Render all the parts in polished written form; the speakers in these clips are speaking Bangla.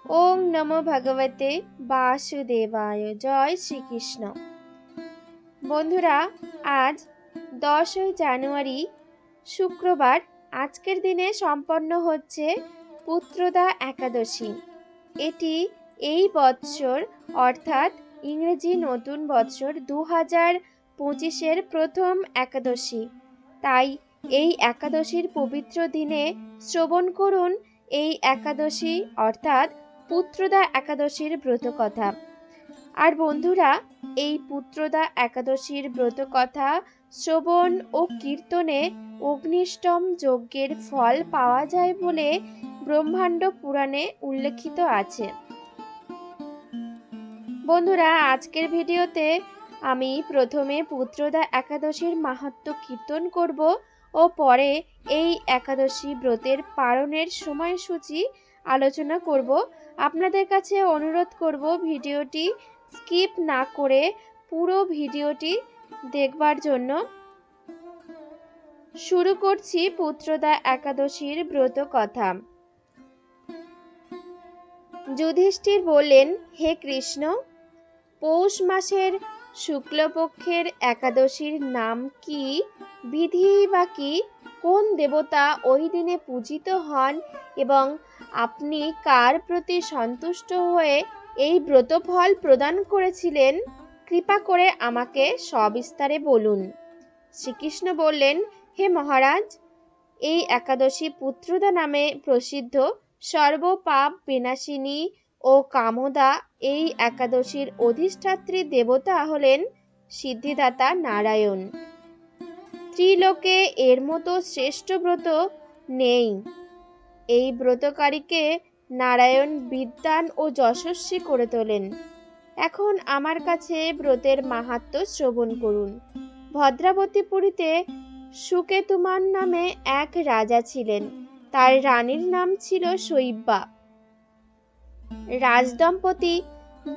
ওং নমো ভগবতে বাসুদেবায়। জয় শ্রীকৃষ্ণ। বন্ধুরা, আজ 10ই জানুয়ারি শুক্রবার। আজকের দিনে সম্পন্ন হচ্ছে পুত্রদা একাদশী। এটি এই বৎসর অর্থাৎ ইংরেজি নতুন বৎসর 2025-এর প্রথম একাদশী। তাই এই একাদশীর পবিত্র দিনে শ্রবণ করুন এই একাদশী অর্থাৎ পুত্রদা একাদশীর ব্রত কথা। আর বন্ধুরা, এই পুত্রদা একাদশীর ব্রত কথা শ্রবণ ও কীর্তনে অগ্নিষ্টম যজ্ঞের ফল পাওয়া যায় বলে ব্রহ্মাণ্ড পুরাণে উল্লেখিত আছে। বন্ধুরা, আজকের ভিডিওতে আমি প্রথমে পুত্রদা একাদশীর মাহাত্ম্য কীর্তন করব ও পরে এই একাদশী ব্রতের পালনের সময়সূচি আলোচনা করব। আপনাদের কাছে অনুরোধ করব ভিডিওটি স্কিপ না করে পুরো ভিডিওটি দেখবার জন্য। শুরু করছি পুত্রদা একাদশীর ব্রত কথা। যুধিষ্ঠির বললেন, হে কৃষ্ণ, পৌষ মাসের শুক্লপক্ষের একাদশীর নাম কি, বিধি বা কি, কোন দেবতা ওই দিনে পূজিত হন এবং আপনি কার প্রতি সন্তুষ্ট হয়ে এই ব্রতফল প্রদান করেছিলেন, কৃপা করে আমাকে সবিস্তারে বলুন। শ্রীকৃষ্ণ বললেন, হে মহারাজ, এই একাদশী পুত্রদা নামে প্রসিদ্ধ। সর্বপাপ বিনাশিনী ও কামদা এই একাদশীর অধিষ্ঠাত্রী দেবতা হলেন সিদ্ধিদাতা নারায়ণ। ত্রিলোকে এর মতো শ্রেষ্ঠ ব্রত নেই। এই ব্রতকারীকে নারায়ণ বিদ্বান ও যশস্বী করে তোলেন। এখন আমার কাছে ব্রতের মাহাত্ম্য শ্রবণ করুন। ভদ্রাবতীপুরীতে সুকেতুমান নামে এক রাজা ছিলেন। তার রানীর নাম ছিল শৈব্যা। রাজদম্পতি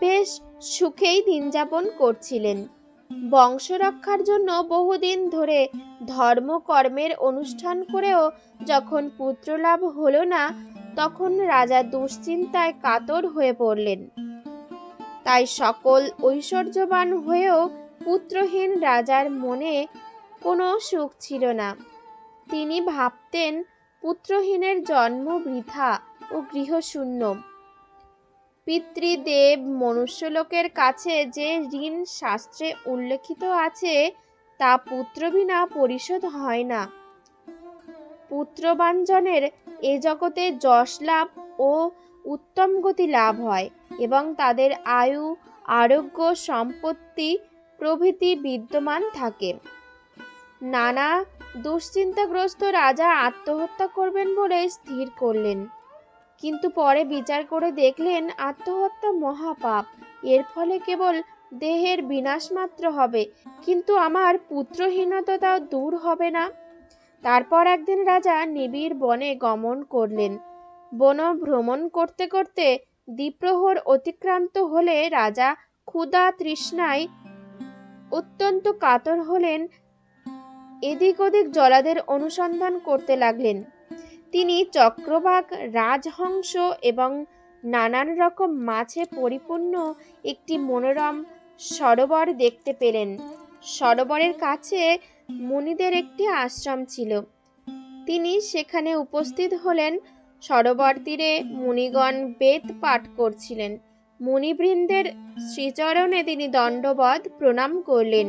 বেশ সুখেই দিন যাপন করছিলেন। বংশ রক্ষার জন্য বহুদিন ধরে ধর্মকর্মের অনুষ্ঠান করেও যখন পুত্রলাভ হলো না, তখন রাজা দুশ্চিন্তায় কাতর হয়ে পড়লেন। তাই সকল ঐশ্বর্যবান হয়েও পুত্রহীন রাজার মনে কোনো সুখ ছিল না। তিনি ভাবতেন, পুত্রহীনের জন্ম বৃথা ও গৃহশূন্য। পিতৃদেব মনুষ্যলোকের কাছে যে ঋণ শাস্ত্রে উল্লেখিত আছে তা পুত্র বিনা পরিশোধ হয় না। পুত্রবাঞ্জনের এ জগতে যশ লাভ ও উত্তম গতি লাভ হয় এবং তাদের আয়ু, আরোগ্য, সম্পত্তি প্রভৃতি বিদ্যমান থাকে। নানা দুশ্চিন্তাগ্রস্ত রাজা আত্মহত্যা করবেন বলে স্থির করলেন। কিন্তু পরে বিচার করে দেখলেন আত্মহত্যা মহাপাপ। এর ফলে কেবল দেহের বিনাশ মাত্র হবে, কিন্তু আমার পুত্রহীনতা দূর হবে না। তারপর একদিন রাজা নিবিড় বনে গমন করলেন। বন ভ্রমণ করতে করতে দ্বিপ্রহর অতিক্রান্ত হলে রাজা ক্ষুধা তৃষ্ণায় অত্যন্ত কাতর হলেন। এদিক ওদিক জলাদের অনুসন্ধান করতে লাগলেন। তিনি চক্রবাক, রাজহংস এবং নানান রকম মাছে পরিপূর্ণ একটি মনোরম সরোবর দেখতে পেলেন। সরোবরের কাছে মুনিদের একটি আশ্রম ছিল। তিনি সেখানে উপস্থিত হলেন। সরোবর তীরে মুনিগণ বেদ পাঠ করছিলেন। মুনিবৃন্দের শ্রীচরণে তিনি দণ্ডবৎ প্রণাম করলেন।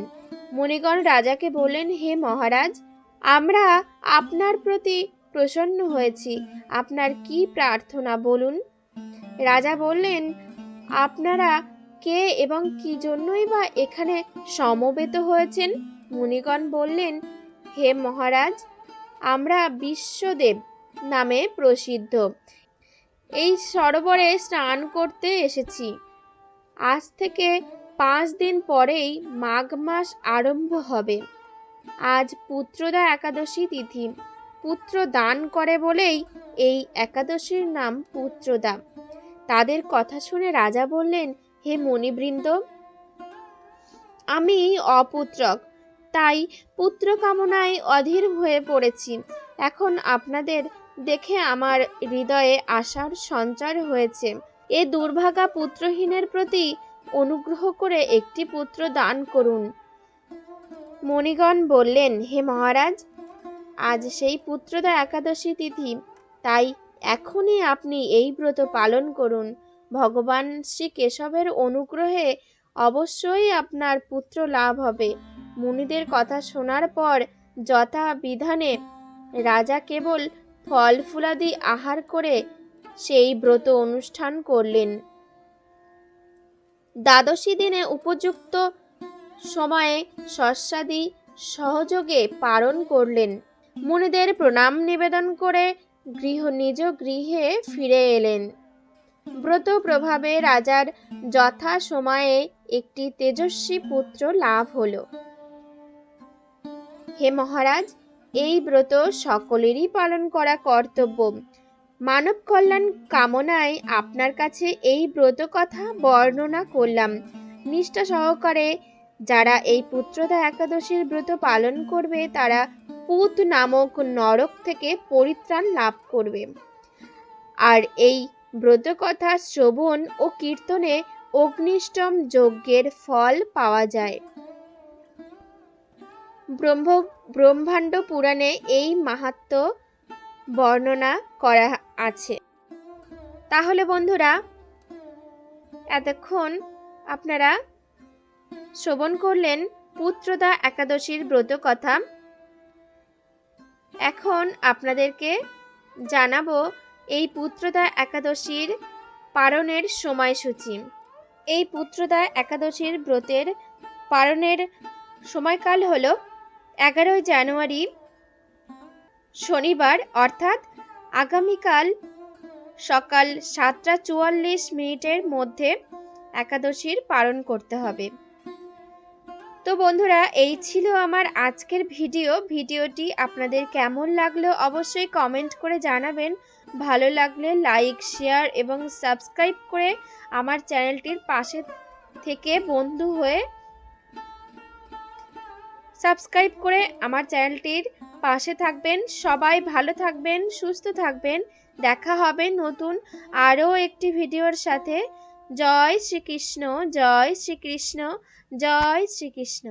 মুনিগণ রাজাকে বললেন, হে মহারাজ, আমরা আপনার প্রতি প্রসন্ন হয়েছি। আপনার কি প্রার্থনা বলুন। রাজা বললেন, আপনারা কে এবং কি জন্যই বা এখানে সমবেত হয়েছেন? মুনিগণ বললেন, হে মহারাজ, আমরা বিশ্বদেব নামে প্রসিদ্ধ এই সরোবরে স্নান করতে এসেছি। আজ থেকে 5 দিন পরেই মাঘ মাস আরম্ভ হবে। আজ পুত্রদা একাদশী তিথি। পুত্র দান করে বলেই এই একাদশীর নাম পুত্রদা। তাদের কথা শুনে রাজা বললেন, হে মুনিবৃন্দ, আমি অপুত্রক, তাই পুত্র কামনায় অধীর হয়ে পড়েছি। এখন আপনাদের দেখে আমার হৃদয়ে আশার সঞ্চার হয়েছে। এ দুর্ভাগা পুত্রহীনের প্রতি অনুগ্রহ করে একটি পুত্র দান করুন। মণিগণ বললেন, হে মহারাজ, আজ সেই পুত্রদা একাদশী তিথি, তাই এখনই আপনি এই ব্রত পালন করুন। ভগবান শ্রী কেশবের অনুগ্রহে অবশ্যই আপনার পুত্র লাভ হবে। মুনিদের কথা শোনার পর যথা বিধানে রাজা কেবল ফল ফুলাদি আহার করে সেই ব্রত অনুষ্ঠান করলেন। দ্বাদশী দিনে উপযুক্ত সময়ে শস্যাদি সহযোগে পালন করলেন। মুনিদের প্রণাম নিবেদন করে নিজ গৃহে ফিরে এলেন। ব্রত প্রভাবে রাজার যথা সময়ে একটি তেজস্বী পুত্র লাভ হল। হে মহারাজ, এই ব্রত সকলেরই পালন করা কর্তব্য। মানব কল্যাণ কামনায় আপনার কাছে এই ব্রত কথা বর্ণনা করলাম। নিষ্ঠা সহকারে যারা এই পুত্রদা একাদশীর ব্রত পালন করবে তারা পুত নামক নরক থেকে পরিত্রাণ লাভ করবে। আর এই ব্রত কথা শ্রবণ ও কীর্তনে অগ্নিষ্টম যজ্ঞের ফল পাওয়া যায়। ব্রহ্মাণ্ড পুরাণে এই মাহাত্ম্য বর্ণনা করা আছে। তাহলে বন্ধুরা, এতক্ষণ আপনারা শ্রবণ করলেন পুত্রদা একাদশীর ব্রত কথা। এখন আপনাদেরকে জানাবো এই পুত্রদা একাদশীর পালনের সময়সূচি। এই পুত্রদা একাদশীর ব্রতের পালনের সময়কাল হলো 11 জানুয়ারি শনিবার, অর্থাৎ আগামীকাল সকাল 7:44 মধ্যে একাদশীর পালন করতে হবে। তো বন্ধুরা, এই ছিল আমার আজকের ভিডিওটি আপনাদের কেমন লাগলো অবশ্যই কমেন্ট করে জানাবেন। ভালো লাগলে লাইক, শেয়ার এবং সাবস্ক্রাইব করে আমার চ্যানেলটির পাশে থেকে বন্ধু হয়ে সাবস্ক্রাইব করে আমার চ্যানেলটির পাশে থাকবেন। সবাই ভালো থাকবেন, সুস্থ থাকবেন। দেখা হবে নতুন আরও একটি ভিডিওর সাথে। জয় শ্রীকৃষ্ণ, জয় শ্রীকৃষ্ণ, জয় শ্রীকৃষ্ণ।